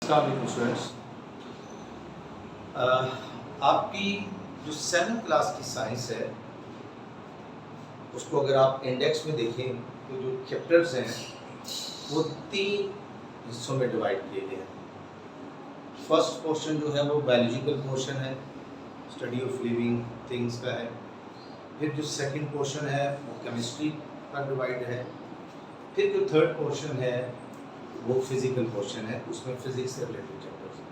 Students, आपकी जो 7th class की साइंस है उसको अगर आप इंडेक्स में देखें तो जो चैप्टर्स हैं वो 3 हिस्सों में डिवाइड किए गए हैं। फर्स्ट पोर्शन जो है वो बायोलॉजिकल पोर्शन है, स्टडी ऑफ लिविंग थिंग्स का है। फिर जो सेकंड पोर्शन है वो केमिस्ट्री का डिवाइड है। फिर जो थर्ड पोर्शन है वो फिजिकल पोर्शन है, उसमें फिजिक्स से रिलेटेड चैप्टर्स हैं।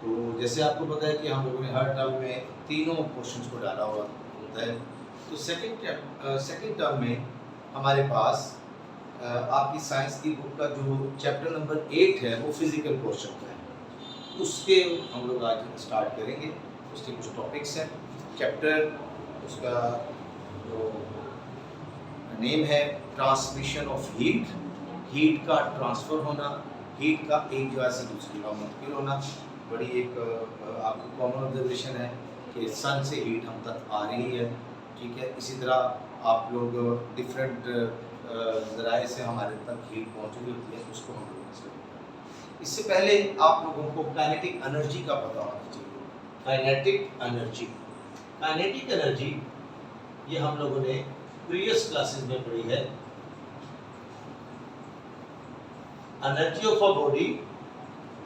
तो जैसे आपको पता है कि हम लोगों ने हर टर्म में तीनों पोर्शंस को डाला हुआ होता है। तो सेकंड टर्म में हमारे पास आपकी साइंस की बुक का जो चैप्टर नंबर 8 है वो फिजिकल पोर्शन का है। उसके हम लोग आज स्टार्ट करेंगे। उसके कुछ टॉपिक्स हैं। चैप्टर उसका जो नेम है ट्रांसमिशन ऑफ हीट, हीट का ट्रांसफ़र होना, हीट का एक जगह से दूसरी जगह मुंतकिल होना। बड़ी एक आपको कॉमन ऑब्जर्वेशन है कि सन से हीट हम तक आ रही है, ठीक है। इसी तरह आप लोग डिफरेंट ज़राए से हमारे तक हीट पहुँच रही होती है, उसको हम लोग डिस्कस करेंगे। इससे पहले आप लोगों को काइनेटिक एनर्जी का पता होना चाहिए। काइनेटिक एनर्जी ये हम लोगों ने प्रीवियस क्लासेस में पढ़ी है। Energy of a body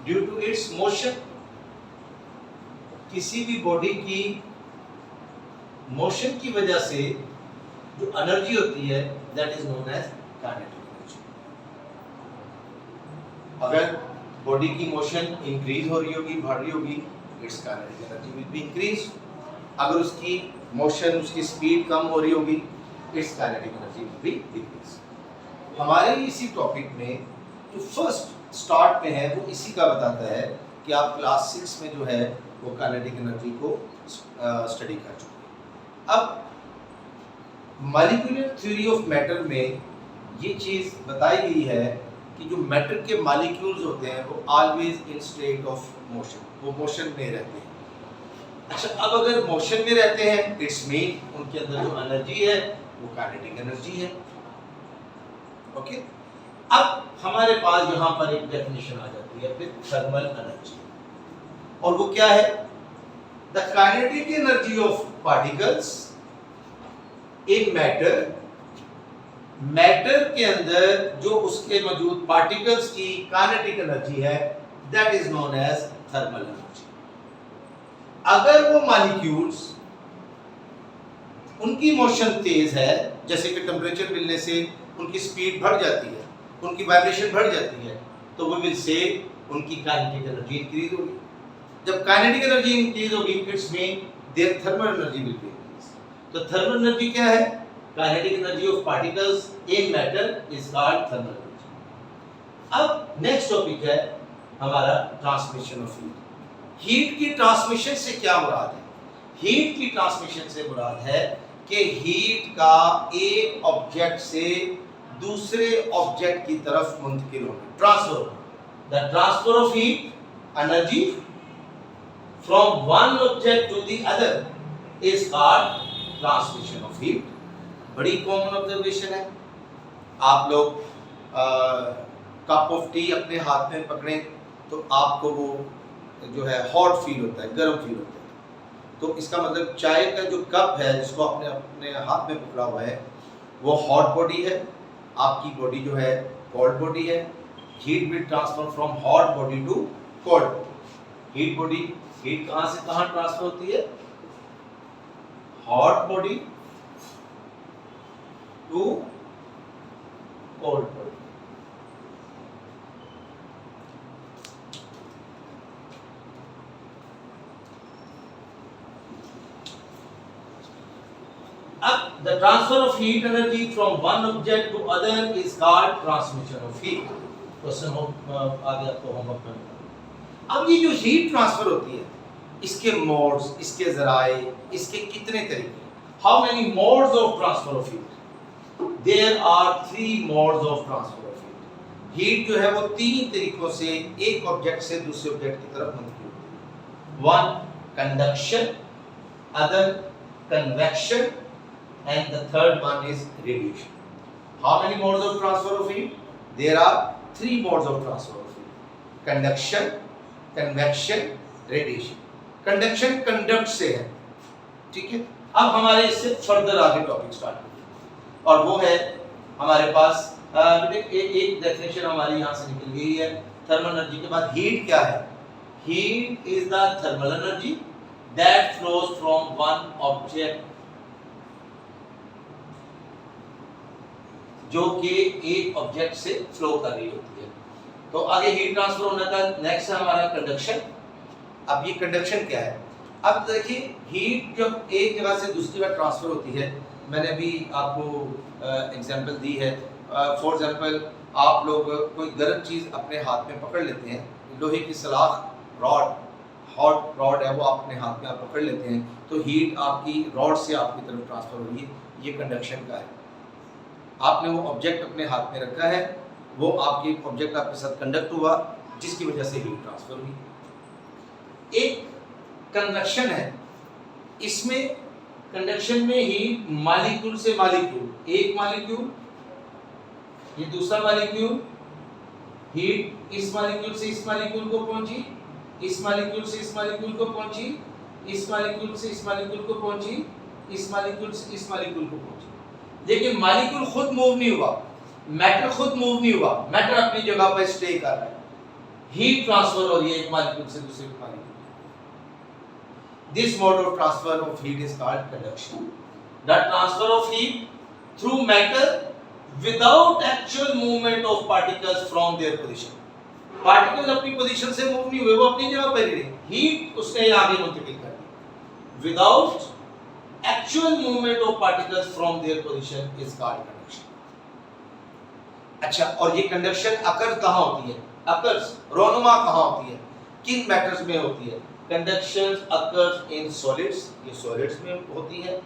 due to its motion, किसी भी बॉडी की मोशन की वजह से जो एनर्जी होती है that is known as kinetic energy. अगर बॉडी की मोशन इंक्रीज हो रही होगी, बढ़ रही होगी, its kinetic energy will be increase. अगर उसकी मोशन, उसकी स्पीड कम हो रही होगी, its kinetic energy will be decrease. हमारे इसी टॉपिक में जो फर्स्ट स्टार्ट में है वो इसी का बताता है कि आप क्लास 6 में जो है वो काइनेटिक एनर्जी को स्टडी कर चुके हैं। अब मॉलिक्यूलर थ्योरी ऑफ मैटर में ये चीज़ बताई गई है कि जो मैटर के मॉलिक्यूल्स होते हैं वो always in state of motion, वो मोशन में रहते हैं। अच्छा, अब अगर मोशन में रहते हैं इट्स मीन उनके अंदर जो एनर्जी है वो काइनेटिक एनर्जी है। ओके, अब हमारे पास यहाँ पर एक डेफिनेशन आ जाती है फिर थर्मल एनर्जी, और वो क्या है? The kinetic energy of particles in matter, matter के अंदर जो उसके मौजूद पार्टिकल्स की काइनेटिक एनर्जी है that is known as thermal energy. अगर वो मॉलिक्यूल्स उनकी मोशन तेज है, जैसे कि टेम्परेचर मिलने से उनकी स्पीड बढ़ जाती है, उनकी वाइब्रेशन बढ़ जाती है, तो वो विल से उनकी काइनेटिक एनर्जी इंक्रीज होगी। जब काइनेटिक एनर्जी इंक्रीज होगी its mean their thermal energy will be increase. तो थर्मल एनर्जी क्या है? Kinetic energy of particles in matter is called thermal energy. अब नेक्स्ट टॉपिक है हमारा ट्रांसमिशन ऑफ हीट। हीट की ट्रांसमिशन से क्या मुराद है? हीट की ट्रांसमिशन से मुराद है कि हीट का एक ऑब्जेक्ट से दूसरे ऑब्जेक्ट की तरफ मुंतकिल होना, ट्रांसफर होना। The transfer of heat energy from one object to the other is called transmission of heat. बड़ी कॉमन ऑब्जर्वेशन है। आप लोग कप ऑफ टी अपने हाथ में पकड़ें तो आपको वो जो है हॉट फील होता है, गर्म फील होता है। तो इसका मतलब चाय का जो कप है जिसको आपने अपने हाथ में पकड़ा हुआ है वो हॉट बॉडी है, आपकी बॉडी जो है कोल्ड बॉडी है। Heat will transfer from hot body to cold body. Heat body, heat कहाँ से कहाँ ट्रांसफर होती है? Hot body to cold body. अब the transfer of heat energy from one object to other is called transmission of heat। Question आगे आपको homework में मिलेगा। अब ये जो हीट ट्रांसफर होती है इसके मोड्स, इसके जराए, इसके कितने तरीके? How many modes of transfer of heat? There are 3 modes of transfer of heat. Heat जो है वो 3 तरीकों से एक ऑब्जेक्ट से दूसरे ऑब्जेक्ट की तरफ मुंतकिल होती है। One conduction, other convection, and the third one is radiation. How many modes of transfer of heat? There are 3 modes of transfer of heat. Conduction, convection, radiation. Conduction conduct से है, ठीक है। अब हमारे इससे फर्दर आगे टॉपिक स्टार्ट होगी और वो है हमारे पास एक डेफिनेशन हमारी यहाँ से निकल गई है। थर्मल एनर्जी के बाद हीट क्या है? Heat is the thermal energy that flows from one object, जो कि एक ऑब्जेक्ट से फ्लो कर रही होती है। तो आगे हीट ट्रांसफर होने का नेक्स्ट है हमारा कंडक्शन। अब ये कंडक्शन क्या है? अब देखिए हीट जब एक जगह से दूसरी जगह ट्रांसफर होती है, मैंने अभी आपको एग्जांपल दी है। फॉर एग्जांपल आप लोग कोई गर्म चीज़ अपने हाथ में पकड़ लेते हैं, लोहे की सलाख, रॉड, हॉट रॉड है, वो आप अपने हाथ में आप पकड़ लेते हैं, तो हीट आपकी रॉड से आपकी तरफ ट्रांसफर हो रही है, ये कंडक्शन का है। आपने वो ऑब्जेक्ट अपने हाथ में रखा है, वो आपकी ऑब्जेक्ट आपके साथ कंडक्ट हुआ, जिसकी वजह से हीट ट्रांसफर हुई। एक कन्वेक्शन है, इसमें कंडक्शन में हीट मॉलिक्यूल से मॉलिक्यूल, एक मॉलिक्यूल ये दूसरा मॉलिक्यूल, हीट इस मॉलिक्यूल से इस मॉलिक्यूल को पहुंची, इस मॉलिक्यूल से इस मॉलिक्यूल को पहुंची, इस मॉलिक्यूल से इस मॉलिक्यूल को पहुंची, इस मॉलिक्यूल से इस मॉलिक्यूल को पहुंची। लेकिन मॉलिक्यूल खुद मूव नहीं हुआ, मैटर खुद मूव नहीं हुआ, मैटर अपनी जगह पर स्टे कर रहा है। हीट ट्रांसफर हो रही है एक मॉलिक्यूल से दूसरे molecule. This mode of transfer of heat is called conduction. The transfer of heat through matter without actual movement of particles from their position. Particles अपनी पोजीशन से मूव नहीं हुए, वो अपनी जगह पर ही रहे, हीट उसने आगे मुंतकिल कर दी। Without actual movement of particles from their position is called conduction. अच्छा, और ये कंडक्शन अकर कहाँ होती है? अकर्स रोनुमा कहाँ होती है? किन मैटर्स में होती है? कंडक्शन अकर्स इन सॉलिड्स, ये सॉलिड्स में होती है,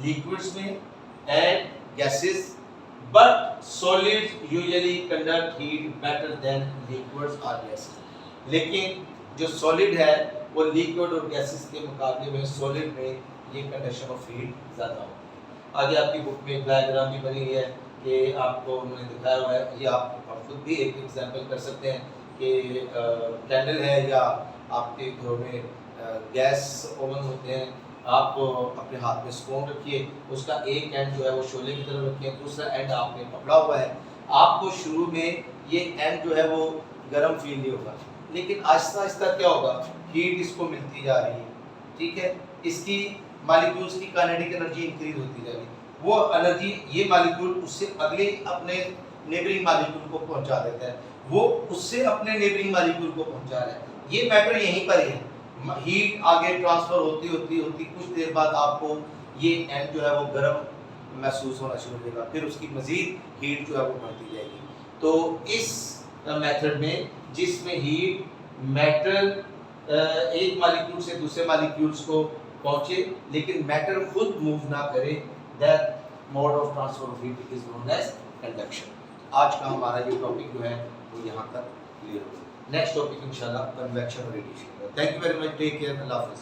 लिक्विड्स में and gases, but solids usually conduct heat better than liquids और गैसेस। लेकिन जो सॉलिड है वो लिक्विड और गैसेस के मुकाबले में सॉलिड में ये कंडक्शन ऑफ हीट ज़्यादा होती है। आगे आपकी बुक में डायग्राम भी बनी हुई है कि आपको उन्होंने दिखाया हुआ है, ये आप खुद भी एक एग्जांपल कर सकते हैं कि कैंडल है या आपके घरों में गैस ओवन होते हैं, आप अपने हाथ में स्पून रखिए, उसका एक एंड जो है वो शोले की तरफ रखिए, दूसरा एंड आपने पकड़ा हुआ है। आपको शुरू में ये एंड जो है वो गर्म फील नहीं होगा, लेकिन आहिस्ता आहिस्ता क्या होगा, हीट इसको मिलती जा रही है, ठीक है, इसकी मॉलिक्यूल्स की काइनेटिक एनर्जी इंक्रीज होती जा रही है। वो एनर्जी ये मॉलिक्यूल उससे अगले अपने नेबरिंग मॉलिक्यूल को पहुंचा देता है, वो उससे अपने नेबरिंग मॉलिक्यूल को पहुंचा रहा है। ये मैटर यहीं पर ही है। हीट आगे ट्रांसफर होती कुछ देर बाद आपको ये एंड जो है वो गर्म महसूस होना शुरू हो जाएगा, फिर उसकी मजीद हीट जो है वो बढ़ती जाएगी। तो इस मेथड में जिसमें हीट मैटर एक मॉलिक्यूल से दूसरे मॉलिक्यूल्स को पहुंचे लेकिन मैटर खुद मूव ना करे, that mode of transfer of heat is known as conduction. आज का हमारा ये टॉपिक जो है वो यहाँ तक क्लियर हो गया। नेक्स्ट टॉपिक इंशाल्लाह कन्वेक्शन और radiation. Thank you very much, take care, अल्लाह हाफिज़।